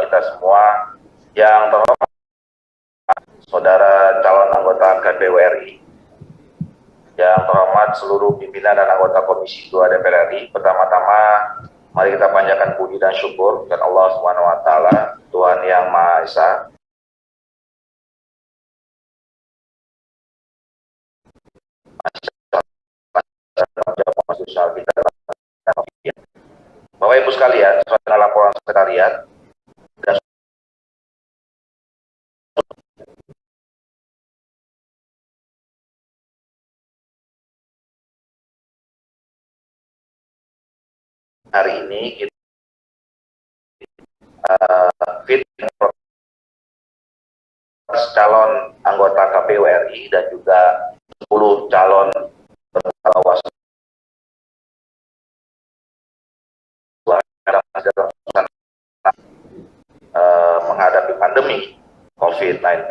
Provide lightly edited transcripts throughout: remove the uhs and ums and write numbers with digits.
kita semua. Yang terhormat saudara calon anggota KPU RI, yang terhormat seluruh pimpinan dan anggota Komisi 2 DPR RI. Pertama-tama mari kita panjatkan puji dan syukur kepada Allah Subhanahu wa taala, Tuhan yang Maha Esa. Bapak Ibu sekalian, sesuai laporan sekretariat, hari ini kita fit calon anggota KPU RI dan juga 10 calon Bawaslu menghadapi pandemi COVID-19.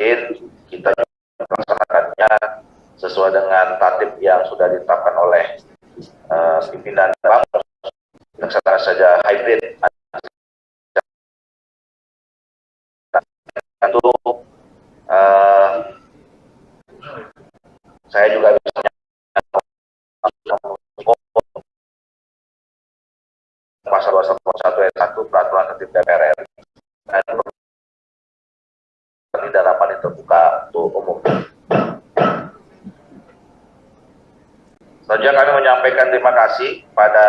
Kita melaksanakannya sesuai dengan tertib yang sudah ditetapkan oleh pimpinan Bamus. Laksanakan saja hybrid. Tentu saya juga bisa pasal 211 ayat 1 peraturan tertib DPR RI dan tidak dapat terbuka untuk umum. Selanjutnya kami menyampaikan terima kasih pada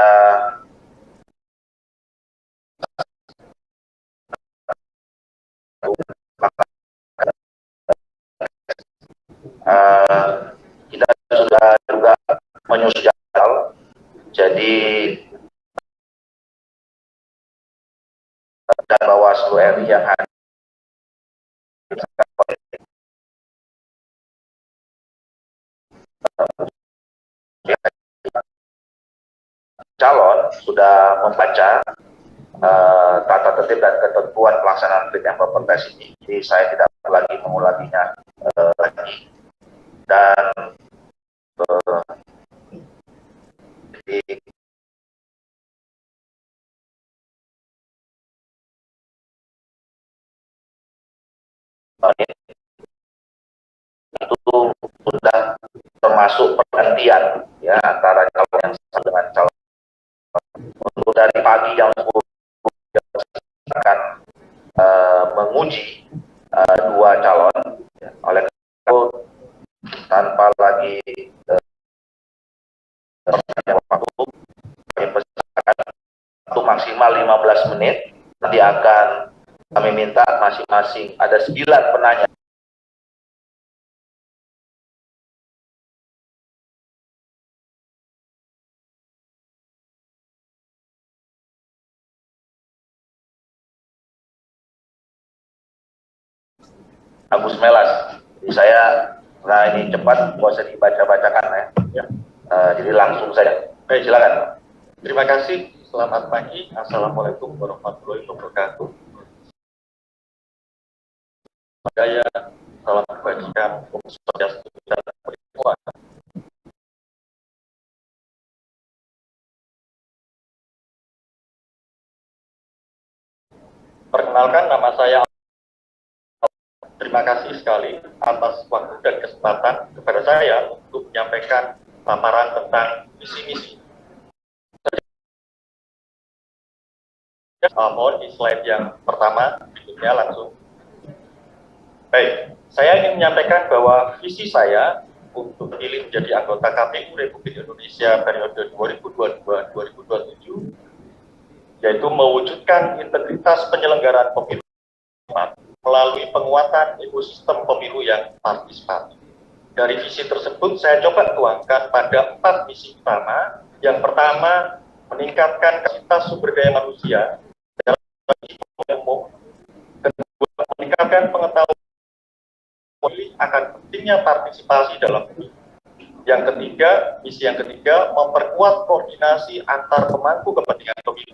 kita sudah juga menyusun jadwal, jadi dan Bawaslu RI yang hadir calon sudah membaca tata tertib dan ketentuan pelaksanaan fit and proper test ini, jadi saya tidak lagi mengulanginya lagi. Dan jadi itu sudah termasuk pergantian ya antara calon yang sama dengan calon. Untuk dari pagi jam 10 akan menguji 2 calon ya. Oleh itu tanpa lagi waktu, kami persilakan untuk maksimal 15 menit. Nanti akan kami minta masing-masing ada 9 penanya. Agus Melas. Jadi saya, nah ini cepat, nggak usah dibaca-bacakan ya. Jadi langsung saja. Baik, silakan. Terima kasih. Selamat pagi. Assalamualaikum warahmatullahi wabarakatuh. Saya salam kebajikan Komisi Sosial dan Perlindungan. Perkenalkan, nama saya. Terima kasih sekali atas waktu dan kesempatan kepada saya untuk menyampaikan paparan tentang misi-misi. Mohon di slide yang pertama, berikutnya langsung. Baik, saya ingin menyampaikan bahwa visi saya untuk terpilih menjadi anggota KPU Republik Indonesia periode 2022-2027, yaitu mewujudkan integritas penyelenggaraan pemilu melalui penguatan ekosistem pemilu yang partisipatif. Dari visi tersebut, saya coba tuangkan pada 4 misi utama. Yang pertama, meningkatkan kapasitas sumber daya manusia dalam umum. Kedua, meningkatkan pengetahuan pemilih akan pentingnya partisipasi dalam pemilu. Yang ketiga, misi yang ketiga, memperkuat koordinasi antar pemangku kepentingan pemilu.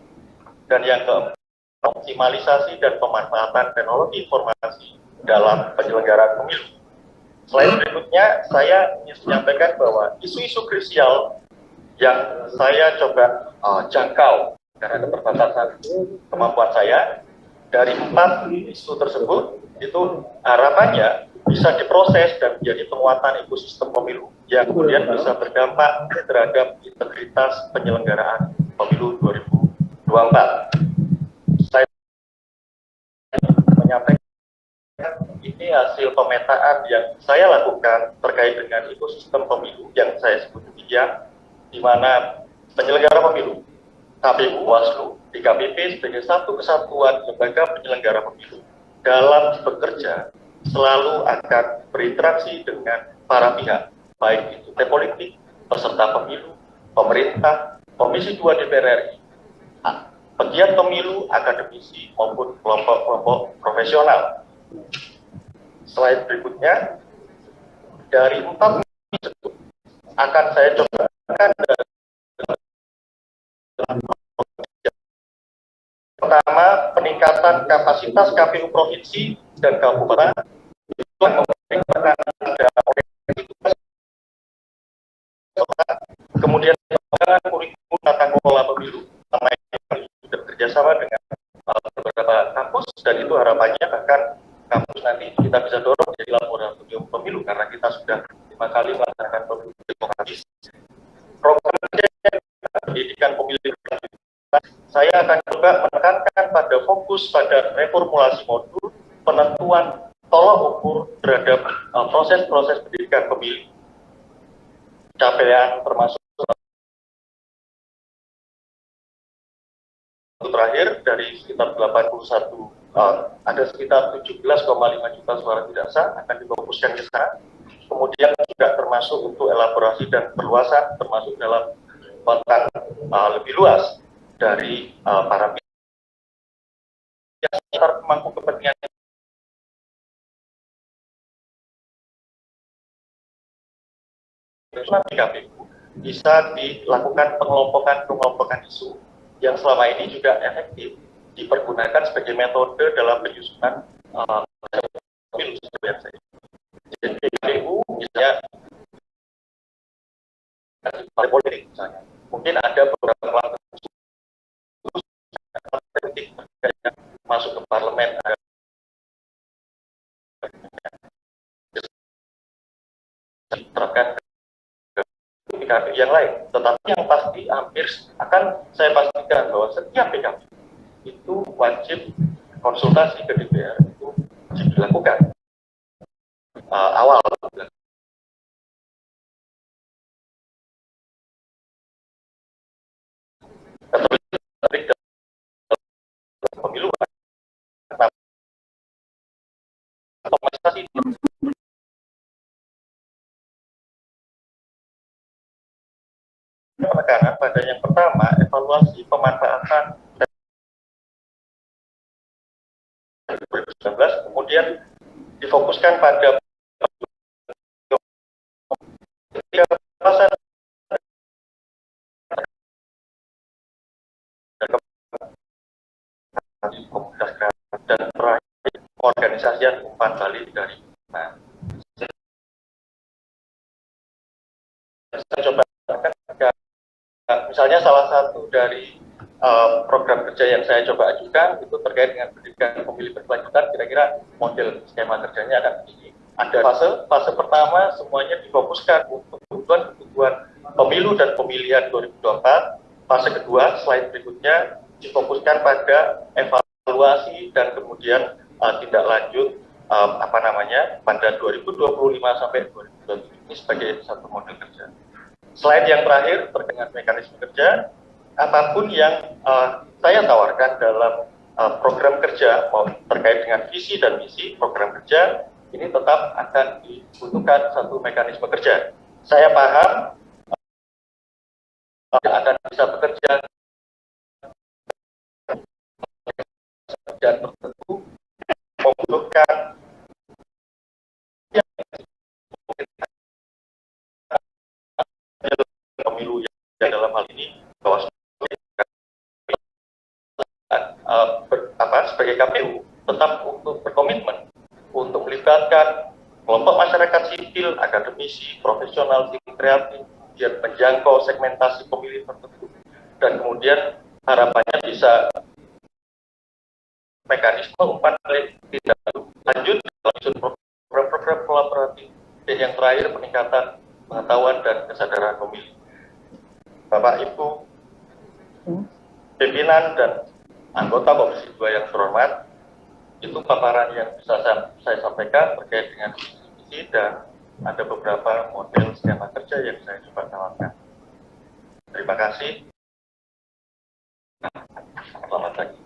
Dan yang keempat, optimalisasi dan pemanfaatan teknologi informasi dalam penyelenggaraan pemilu. Selain berikutnya, saya ingin menyampaikan bahwa isu-isu krusial yang saya coba jangkau karena keterbatasan kemampuan saya Dari 4 isu tersebut, itu harapannya bisa diproses dan menjadi penguatan ekosistem pemilu yang kemudian bisa berdampak terhadap integritas penyelenggaraan pemilu 2024. Saya menyampaikan ini hasil pemetaan yang saya lakukan terkait dengan ekosistem pemilu yang saya sebut demikian, di mana penyelenggara pemilu, KPU, Bawaslu, DKPP sebagai satu kesatuan lembaga penyelenggara pemilu dalam bekerja selalu akan berinteraksi dengan para pihak, baik itu politik, peserta pemilu, pemerintah, Komisi 2 DPR RI, pegiat pemilu, akademisi, maupun kelompok-kelompok profesional. Slide berikutnya, dari 4 tersebut akan saya coba pertama, peningkatan kapasitas KPU provinsi dan kabupaten untuk memberikan kemudian pengembangan kurikulum tata kelola pemilu yang sudah bekerjasama dengan beberapa kampus, dan itu harapannya akan kampus nanti kita bisa dorong menjadi laboratorium pemilu karena kita sudah 5 kali melaksanakan pemilu demokratis. Program pendidikan pemilu, saya akan coba menekankan pada fokus pada reformulasi modul, penentuan tolak ukur terhadap proses-proses pendidikan pemilu, capaian termasuk terakhir dari sekitar 81, ada sekitar 17,5 juta suara tidak sah akan difokuskan ke sana. Kemudian juga termasuk untuk elaborasi dan perluasan, termasuk dalam konten lebih luas dari para pihak yang sekitar pemangku kepentingan di KPU bisa dilakukan pengelompokan isu yang selama ini juga efektif dipergunakan sebagai metode dalam penyusunan pemilu sebenarnya. Jadi KPU misalnya partai politik misalnya, mungkin ada beberapa kelompok politik yang masuk ke parlemen diterapkan PKB yang lain, tetapi yang pasti hampir akan saya pastikan bahwa setiap PKB itu wajib konsultasi ke DPR itu wajib dilakukan awal. Pemilu otomatisasi penekanan pada yang pertama, evaluasi pemanfaatan 2019, kemudian difokuskan pada komunitas dan terakhir organisasian umpan balik dari saya coba misalnya salah satu dari program kerja yang saya coba ajukan itu terkait dengan pendidikan pemilih berkelanjutan. Kira-kira model skema kerjanya akan begini. Ada fase pertama semuanya difokuskan untuk kebutuhan pemilu dan pemilihan 2024. Fase kedua, slide berikutnya, difokuskan pada evaluasi dan kemudian tindak lanjut pada 2025 sampai 2027 ini sebagai satu model kerja. Slide yang terakhir terkait dengan mekanisme kerja, apapun yang saya tawarkan dalam program kerja terkait dengan visi dan misi program kerja, ini tetap akan dibutuhkan satu mekanisme kerja. Saya paham akan bisa bekerja dan tertentu membutuhkan pemilu yang dalam hal ini Bawaslu sebagai KPU tetap untuk berkomitmen untuk melibatkan kelompok masyarakat sipil, akademisi, profesional, tim kreatif, biar menjangkau segmentasi pemilih tertentu, dan kemudian harapannya bisa mekanisme umpan balik tidak lanjut dalam program kolaboratif dan yang terakhir peningkatan pengetahuan dan kesadaran pemilih. Bapak Ibu pimpinan dan anggota Komisi 2 yang terhormat, itu paparan yang bisa saya sampaikan terkait dengan visi dan ada beberapa model skema kerja yang saya coba tawarkan. Terima kasih. Selamat pagi.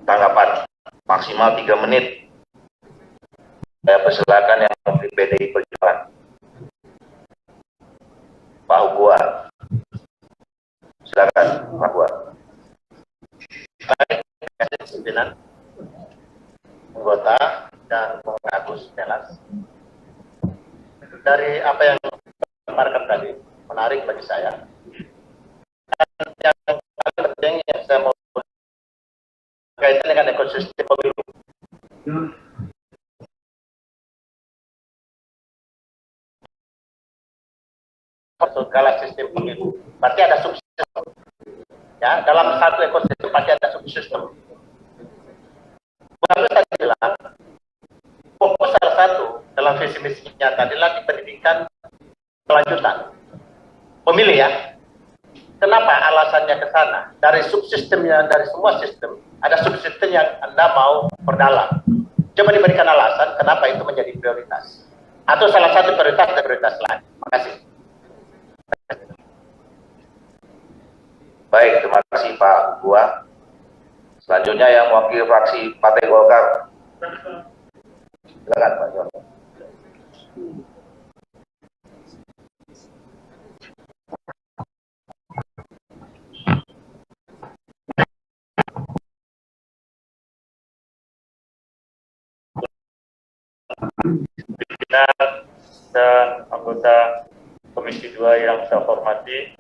Tanggapan maksimal 3 menit. Saya persilakan yang mewakili PDI Perjuangan. Pak Hugua. Silakan Pak Hugua. Baik, terima kasih pimpinan, anggota dan Bung Agus Melas. Dari apa yang dipaparkan tadi, menarik bagi saya. Dan yang paling penting yang saya mau kaitan dengan ekosistem pemilu. Segala sistem pemilu, berarti ada subsistem. Ya, dalam satu ekosistem pasti ada subsistem. Lalu saya bilang, fokus salah satu dalam visi misinya adalah di pendidikan kelanjutan pemilih ya. Kenapa alasannya ke sana? Dari subsistemnya, dari semua sistem, ada subsistem yang Anda mau perdalam. Coba diberikan alasan kenapa itu menjadi prioritas. Atau salah satu prioritas dan prioritas lain. Terima kasih. Baik, terima kasih Pak Hugua. Selanjutnya yang mewakili fraksi Partai Golkar. Silakan Pak Jon. Pimpinan dan anggota Komisi 2 yang saya hormati,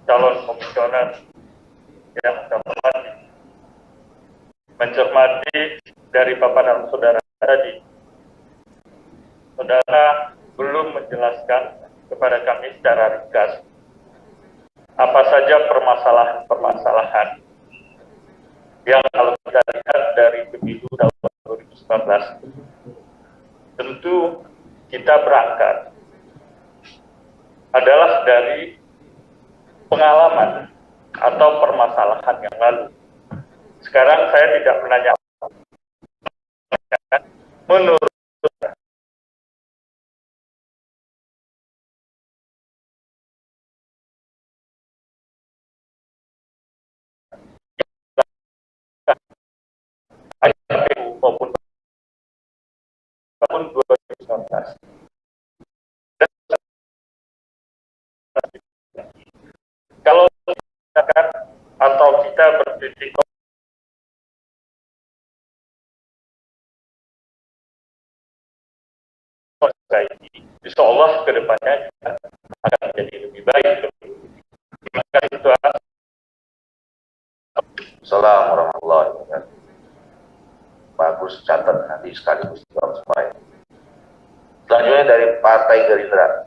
calon komisioner yang saya hormati, mencermati dari paparan saudara tadi, saudara belum menjelaskan kepada kami secara ringkas apa saja permasalahan-permasalahan yang kalau kita lihat dari pemilu tahun 2019. Tentu kita berangkat adalah dari pengalaman atau permasalahan yang lalu. Sekarang saya tidak menanya menurut maupun tahun 2019. Kalau misalkan atau kita bertitik ini, insya Allah kedepannya akan menjadi lebih baik. Terima kasih Tuhan. Assalamualaikum warahmatullahi wabarakatuh. Bagus, catat nanti sekaligus jawab semuanya. Selanjutnya dari Partai Gerindra.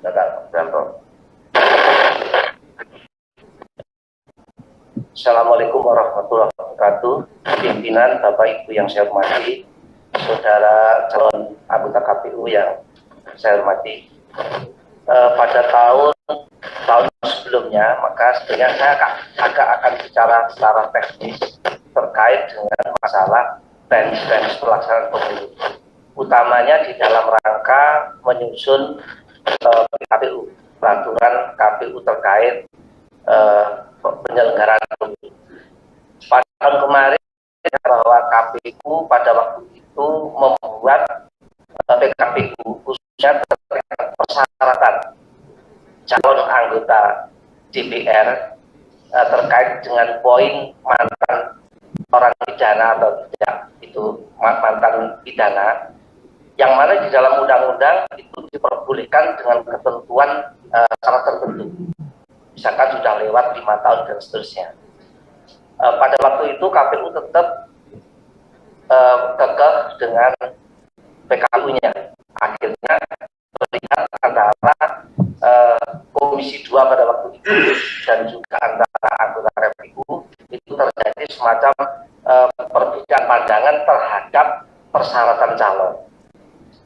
Silakan Pak Pranto. Assalamualaikum warahmatullahi wabarakatuh. Pimpinan, Bapak Ibu yang saya hormati, saudara calon anggota KPU yang saya hormati. Pada tahun sebelumnya, maka sebenarnya saya agak akan bicara secara teknis terkait dengan masalah teknis pelaksanaan pemilu, utamanya di dalam rangka menyusun KPU, peraturan KPU terkait penyelenggaraan pemilu. Pada tahun kemarin bahwa KPU pada waktu itu membuat PKPU khususnya terkait persyaratan calon anggota DPR terkait dengan poin mantan orang pidana atau tidak, itu mantan pidana, yang mana di dalam undang-undang itu diperbolehkan dengan ketentuan syarat tertentu, misalkan sudah lewat 5 tahun dan seterusnya. pada waktu itu KPU tetap kekeh dengan PKU-nya. Akhirnya terlihat antara Komisi 2 pada waktu itu dan juga antara anggota KPU itu terjadi semacam perbedaan pandangan terhadap persyaratan calon.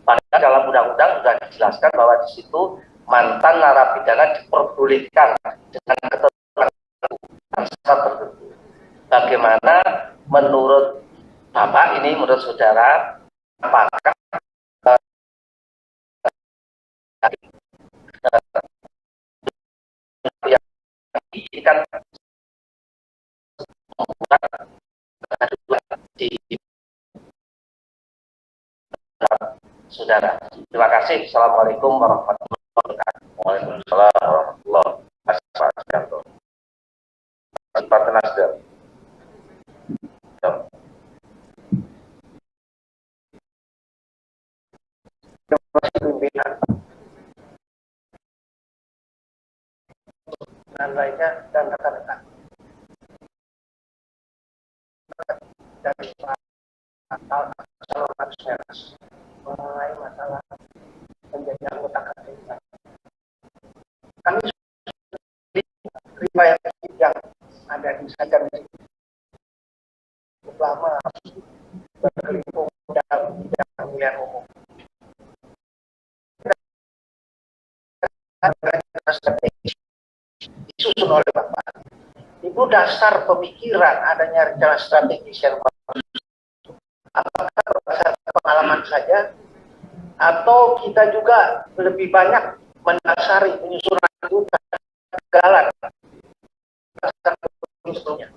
Padahal dalam undang-undang sudah dijelaskan bahwa di situ mantan narapidana diperbolehkan dengan ketentuan tertentu. Bagaimana menurut Bapak ini, menurut saudara, apakah yang ini kan di saudara. Terima kasih. Assalamualaikum warahmatullahi wabarakatuh. Waalaikumsalam warahmatullahi wabarakatuh. Partai Nasdem. Terima kasih pimpinan. Dan lainnya dan rekan-rekan. Dari Pak Salman Seras mengenai masalah menjadi anggota KPU. Kami riwayat yang ada di Sajar cukup lama berkelimpung dalam bidang pemilihan umum. Strategis disusun oleh Bapak. Itu dasar pemikiran adanya rencana strategis yang bagus. Apakah berdasarkan pengalaman saja, atau kita juga lebih banyak mendasari penyusunan itu kegagalan berdasarkan pemilu sebelumnya.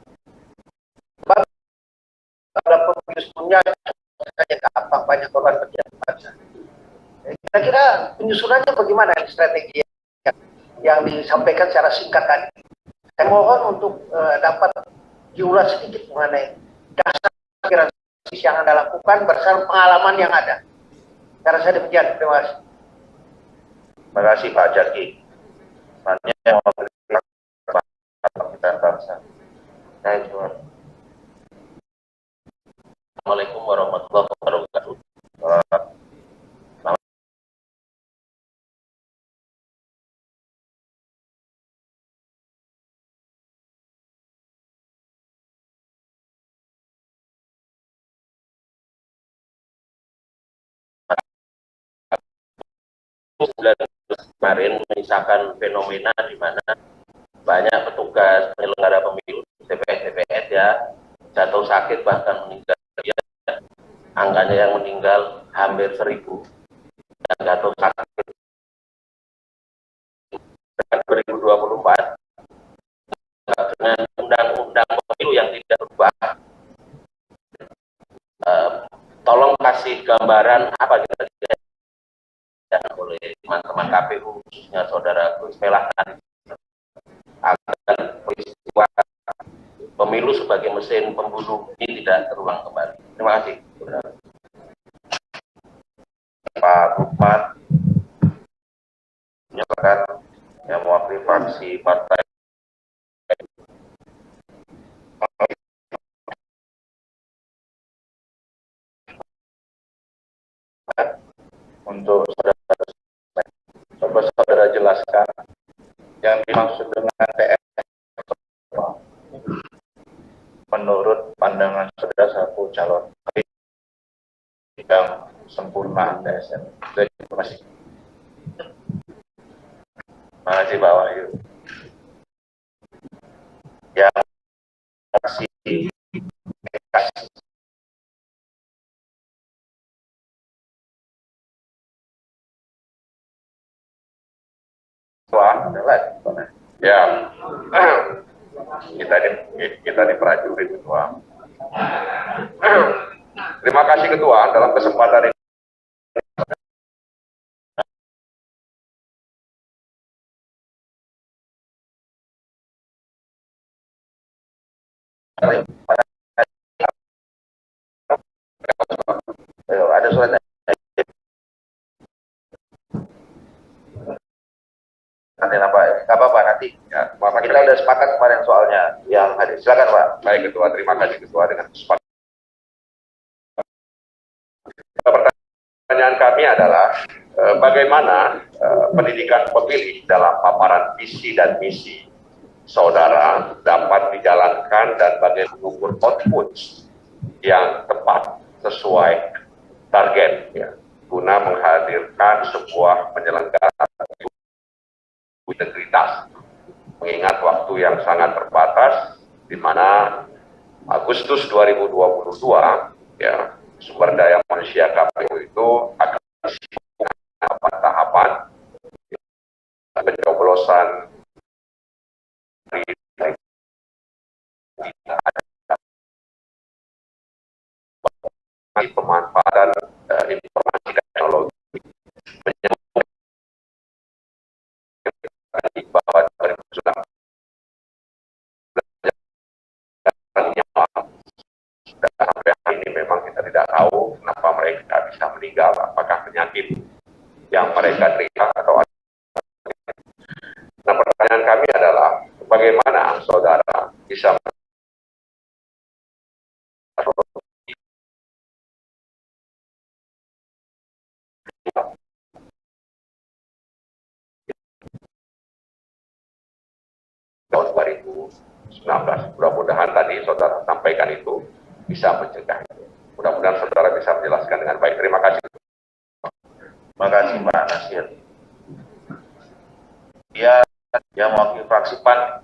Pada pemilu sebelumnya saja gampang, banyak korban terjadi bangsa. Kira-kira penyusunannya bagaimana strategi yang disampaikan secara singkat tadi? Saya mohon untuk dapat diulas sedikit mengenai dasar pikiran yang Anda lakukan berdasarkan pengalaman yang ada. Karena saya demikian, terima kasih. Terima kasih Pak Jaki. Selanjutnya mau berikan kita bangsa. Saya Juan. Assalamualaikum warahmatullahi wabarakatuh. Kemarin menyisakan fenomena di mana banyak petugas penyelenggara pemilu TPS ya jatuh sakit bahkan meninggal. Angkanya yang meninggal hampir 1.000 dan jatuh sakit. Dengan 2024 dengan undang-undang pemilu yang tidak berubah, tolong kasih gambaran apa kira-kira oleh teman-teman KPU khususnya saudara Gus Melah agar peristiwa pemilu sebagai mesin pembunuh ini tidak terulang kembali. Terima kasih. Pak Lukman menyatakan yang mewakili fraksi partai untuk saudara, coba saudara jelaskan yang dimaksud dengan TS menurut pandangan saudara satu calon yang sempurna TSN. Terima kasih. Terima kasih Pak Wahyu. Yang fraksi ya kita di prajurit ketua. Terima kasih ketua dalam kesempatan ini. Ada suratnya. Nanti apa-apa nanti ya. Bapak kita sudah sepakat kemarin soalnya yang hadir. Silakan Pak. Baik Ketua, terima kasih Ketua dengan kesempatan. Pertanyaan kami adalah bagaimana pendidikan pemilih dalam paparan visi dan misi saudara dapat dijalankan dan bagaimana mengukur output yang tepat sesuai target ya, guna menghadirkan sebuah penyelenggara integritas mengingat waktu yang sangat terbatas di mana Agustus 2022 ya sumber daya manusia KPU itu akan tahapan pencoblosan pemanfaatan informasi teknologi bahwa 2019 sampai hari ini memang kita tidak tahu kenapa mereka bisa meninggal, apakah penyakit yang mereka derita atau ada. Nah, pertanyaan kami adalah bagaimana saudara bisa tahun 2019. Mudah-mudahan tadi saudara sampaikan itu bisa mencegah. Mudah-mudahan saudara bisa menjelaskan dengan baik. Terima kasih. Terima kasih Pak Nasir. Dia mewakili fraksi PAN.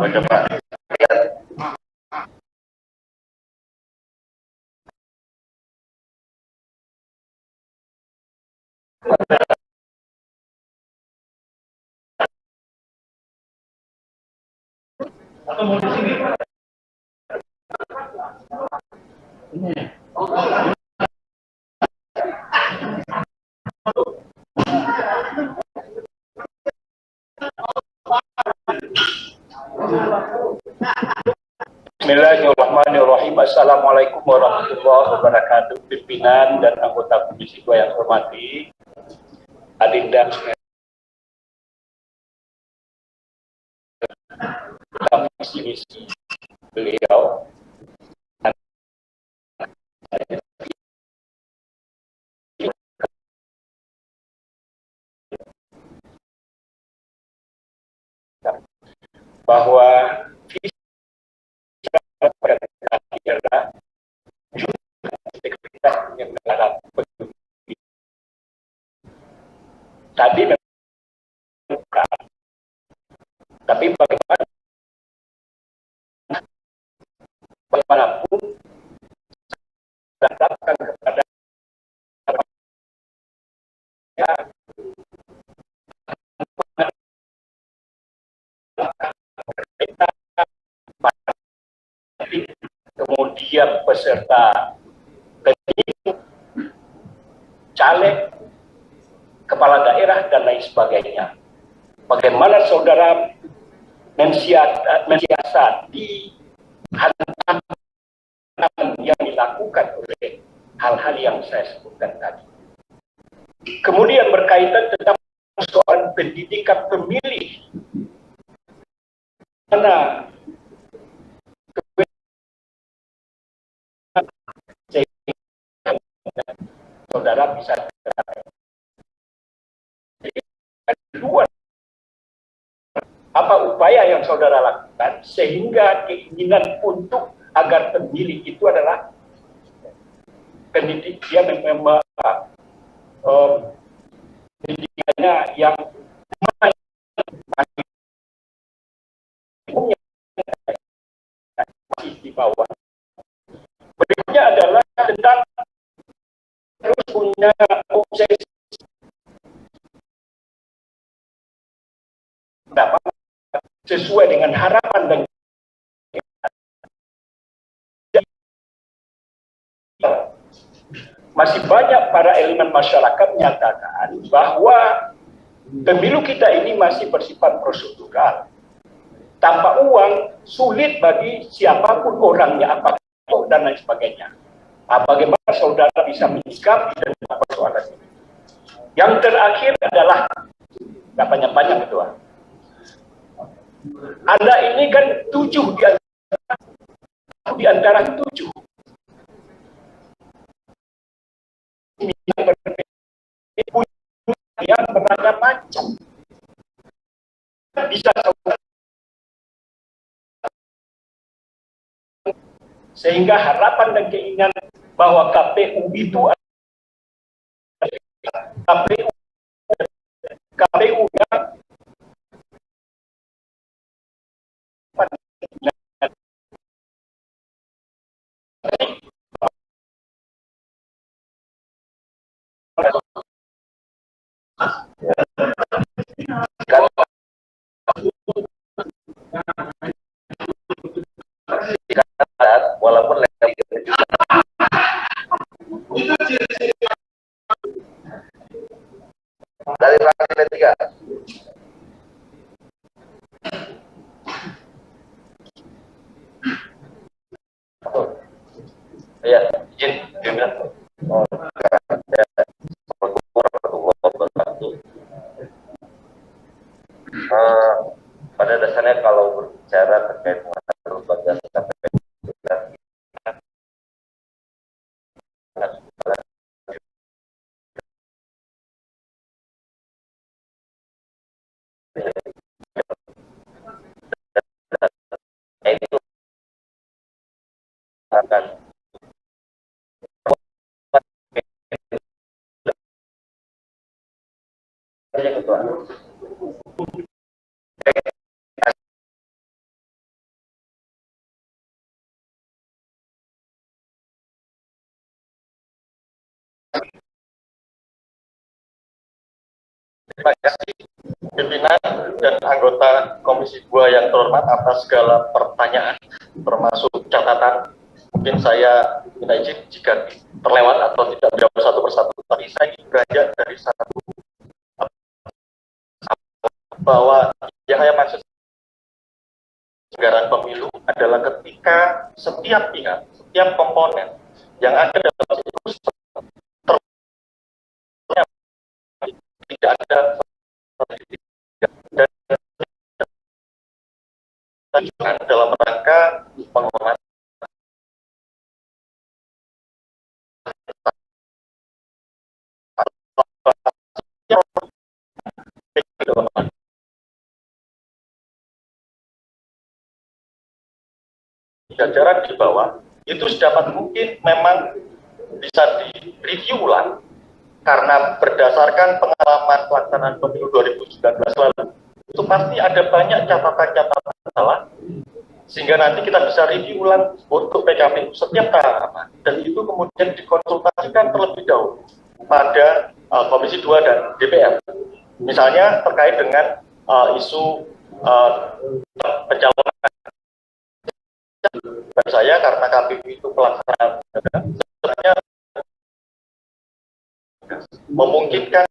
Coba lihat. Atau mau di sini? Bismillahirrahmanirrahim. Assalamualaikum warahmatullahi wabarakatuh. Pimpinan dan anggota Komisi 2 yang hormati, Adinda visi misi beliau bahwa visi adalah integritas penyelenggara pemilu. Tadi memang, tapi bagaimanapun datangkan kepada kemudian peserta pemilu, caleg, kepala daerah dan lain sebagainya. Bagaimana saudara mensiasati hantaman yang dilakukan oleh hal-hal yang saya sebutkan tadi. Kemudian berkaitan tentang soal pendidikan pemilih, mana saudara bisa kedua, apa upaya yang saudara lakukan sehingga keinginan untuk agar pemilih itu adalah pendidik dia pendidikannya yang masih di bawah. Berikutnya adalah tentang terus punya obsesi sesuai dengan harapan dan masih banyak para elemen masyarakat menyatakan bahwa pemilu kita ini masih bersifat prosedural. Tanpa uang, sulit bagi siapapun orangnya, apakah dan lain sebagainya. Bagaimana saudara bisa menyikapi tentang persoalan ini? Yang terakhir adalah, nggak banyak-banyak Ketua. Anda ini kan 7 di antara 7. Yang bermacam-macam. Bisa sehingga harapan dan keinginan bahwa KPU itu KPU yang walaupun level dari fraksi P3. Ya, izin Jumlah. Oh, ya. Pada dasarnya kalau berbicara terkait dengan lembaga KPU itu akan Terima kasih pimpinan dan anggota Komisi 2 yang terhormat atas segala pertanyaan, termasuk catatan. Mungkin saya minta izin jika terlewat atau tidak menjawab satu persatu. Tapi saya ingin beranjak dari satu bahwa yang saya maksud anggaran pemilu adalah ketika setiap pihak, setiap komponen yang ada dalam situs tidak ada dan dalam rangka penghormatan jajaran di bawah itu sedapat mungkin memang bisa direview ulang karena berdasarkan pengalaman pelaksanaan pemilu 2019 lalu itu pasti ada banyak catatan-catatan salah sehingga nanti kita bisa review ulang untuk PKPU setiap tahapan dan itu kemudian dikonsultasikan terlebih dahulu pada Komisi 2 dan DPR misalnya terkait dengan isu pencalonan saya karena KPU itu pelaksanaan sebenarnya memungkinkan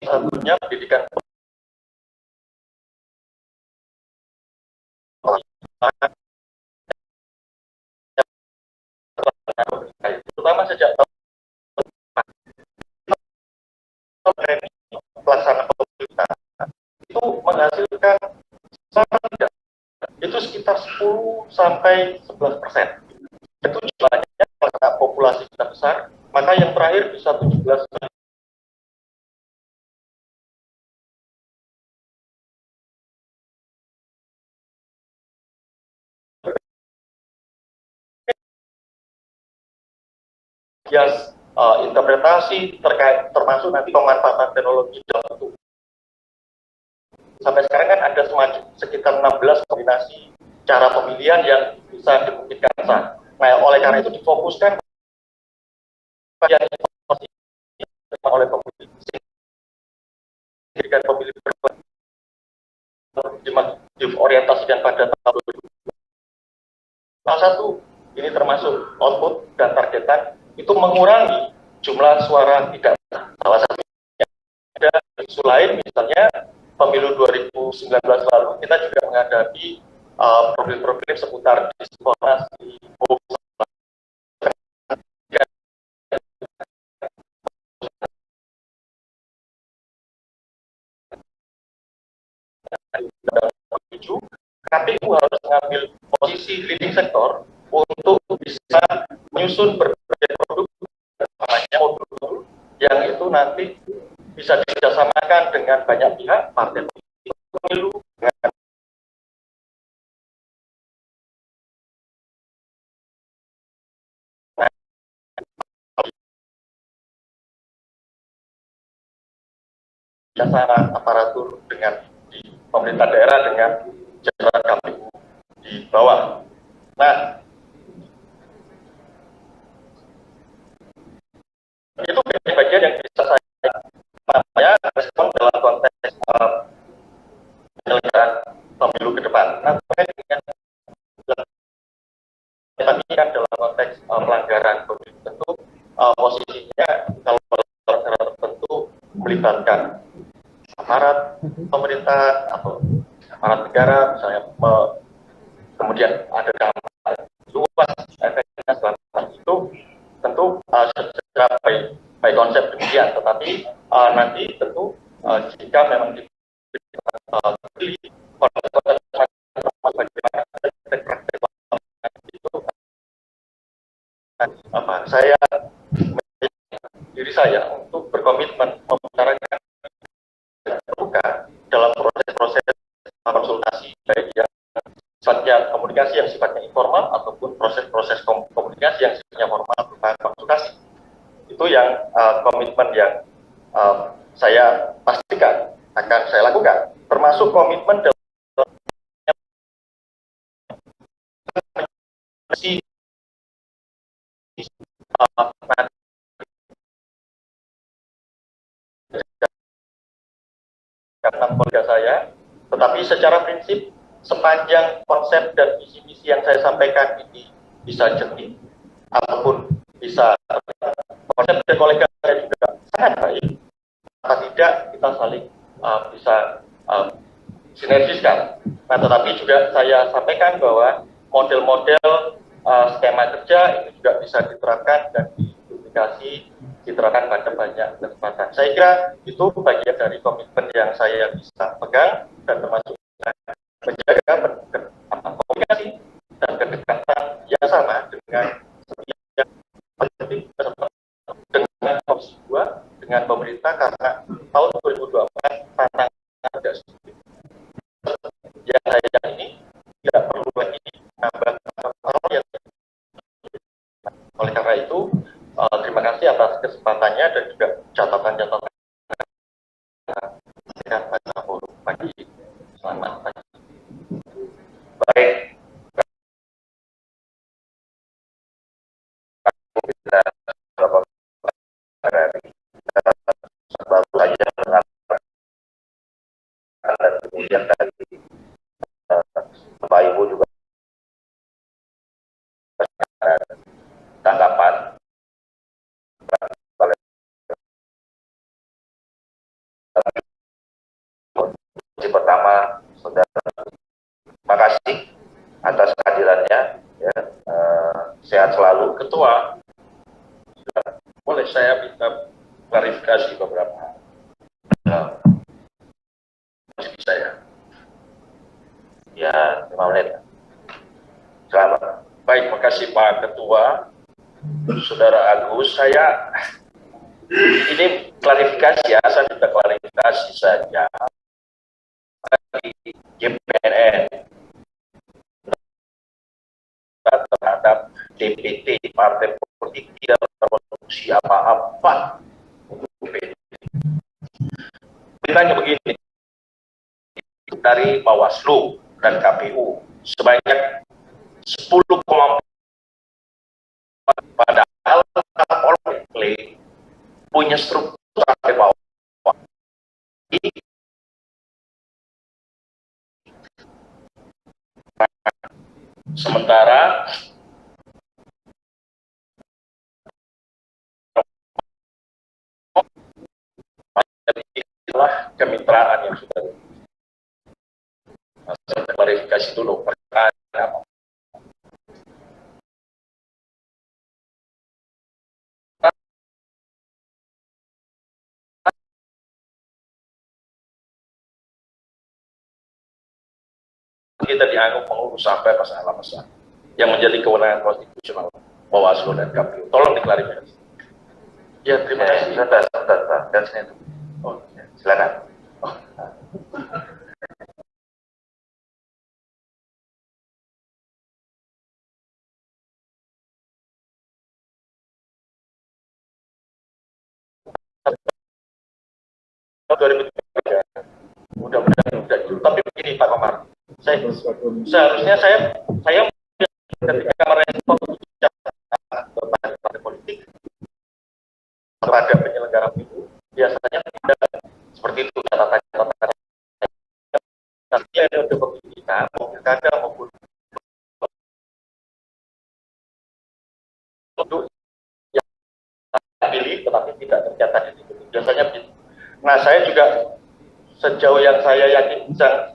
satunya pendidikan terutama sejak pelaksanaan pemerintah itu menghasilkan itu sekitar 10 sampai 11%. Itu jumlahnya karena populasi kita besar, maka yang terakhir bisa 17. Interpretasi terkait termasuk nanti pemanfaatan teknologi dalam itu. Sampai sekarang kan ada semacam sekitar 16 kombinasi cara pemilihan yang bisa dimungkinkan sah. Nah, oleh karena itu difokuskan yang oleh pemilih, sehingga pemilih diorientasikan pada tahun 2020. Salah satu ini termasuk output dan targetan itu mengurangi jumlah suara tidak sah. Salah satunya ada isu lain, misalnya pemilu 2019 lalu kita juga menghadapi problem-problem seputar disinformasi, hoax, KPU harus mengambil posisi leading sektor untuk bisa menyusun berbagai produk namanya modul yang itu nanti bisa dikerjasamakan dengan banyak pihak, partai politik, pemilu, dengan kerjasama aparatur dengan di pemerintah daerah dengan jajaran KPU di bawah. Nah, itu bagian yang bisa saya respon dalam konteks penyelenggaraan pemilu ke depan. Nah, terkait dengan tadi kan dalam konteks pelanggaran pemilu, tentu posisinya kalau pelanggaran tertentu melibatkan aparat pemerintah atau aparat negara, misalnya kemudian ada dampak luas efeknya selama itu, tentu secara by konsep demikian, tetapi nanti tentu jika memang dipilih konsep bagaimana praktek itu, saya diri saya untuk berkomitmen membicarakan terbuka dalam proses-proses konsultasi, baik yang sifatnya komunikasi yang sifatnya informal ataupun proses-proses komunikasi yang sifatnya formal berupa konsultasi. Itu yang komitmen yang saya pastikan akan saya lakukan, termasuk komitmen dalam tentang keluarga saya, tetapi secara prinsip sepanjang konsep dan visi-misi yang saya sampaikan ini bisa jernih ataupun bisa konsep dan kolega saya juga sangat baik, maka tidak kita saling bisa sinergiskan. Nah, tetapi juga saya sampaikan bahwa model-model skema kerja itu juga bisa diterapkan dan diduplikasi, diterapkan pada banyak kesempatan. Saya kira itu bagian dari komitmen yang saya bisa pegang, dan termasuk menjaga komunikasi dan kedekatan yang sama dengan dengan Komisi 2, dengan pemerintah, karena tahun 2024 tantangan tidak sedikit. Yang saya ini tidak perlu lagi nambah hal yang. Oleh karena itu, terima kasih atas kesempatannya dan juga catatan-catatan pada forum pagi. Selamat pagi. Baik, kita beberapa hari baru saja mendengarkan dan kemudian tadi Bapak Ibu juga tanggapan. Pertama, saudara, terima kasih atas kehadirannya. Ya, sehat selalu, Ketua. Boleh saya minta klarifikasi beberapa saya? Ya, 5 menit. Selamat. Baik, makasih Pak Ketua. Saudara Agus, saya ini klarifikasi ya, saya minta klarifikasi saja. JPNN terhadap DPT partai politik tidak berfungsi apa-apa untuk DPT. Beritanya begini, dari Bawaslu dan KPU sebanyak 10,4, padahal Kapolri punya struktur Sementara itulah kemitraan yang sudah saya klarifikasi dulu perkara apa. Kita dianggap mengurus sampai masalah-masalah yang menjadi kewenangan konstitusional Bawaslu dan KPU. Tolong diklarifikasi. Ya, terima kasih. Sebentar. Dan sini. Oh, silakan. Mudah-mudahan tidak dulu. Tapi begini Pak Komar, seharusnya saya ketika merespon partai politik kepada penyelenggara pemilu biasanya tidak seperti itu catatan nanti ada pemilihan mau pilkada maupun untuk yang pilih tetapi tidak tercatat di situ biasanya begitu. Nah saya juga sejauh yang saya yakin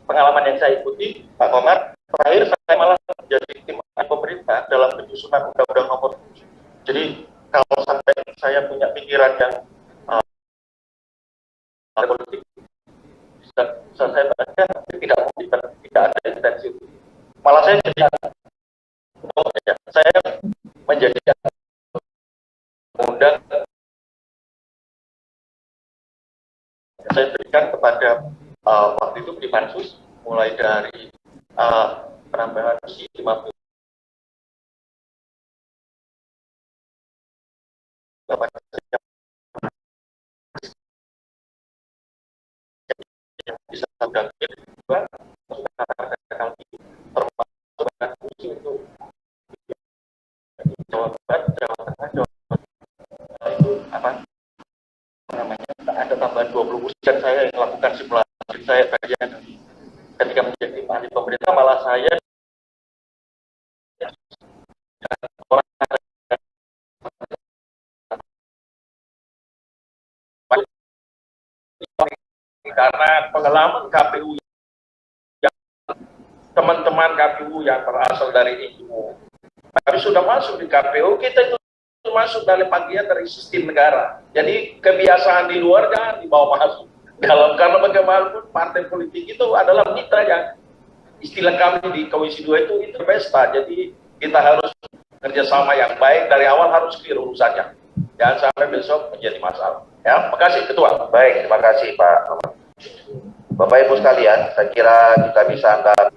pengalaman yang saya ikuti Pak Komar terakhir saya malah menjadi tim pemerintah dalam penyusunan undang-undang nomor 7. Jadi kalau sampai saya punya pikiran yang politik bisa saya baca tapi tidak ada intensi malah saya jadi saya menjadi undang saya berikan kepada waktu itu di Pansus mulai dari penambahan usia 50 yang bisa dampir juga termasuk dengan fungsi untuk Jawa Barat, Jawa Tengah, Jawa Barat itu apa namanya ada tambahan 20% dan saya yang melakukan simulasi saya bagian ketika menjadi ahli pemerintah malah saya orang karena pengalaman KPU yang teman-teman KPU yang berasal dari NGO tapi sudah masuk di KPU kita itu masuk dari bagian dari sistem negara jadi kebiasaan di luar jangan dibawa masuk dalam karena bagaimanapun partai politik itu adalah mitra yang istilah kami di Komisi 2 itu pesta jadi kita harus kerjasama yang baik dari awal harus clear urusannya jangan sampai besok menjadi masalah ya makasih Ketua. Baik, terima kasih Pak. Bapak Ibu sekalian, saya kira kita bisa angkat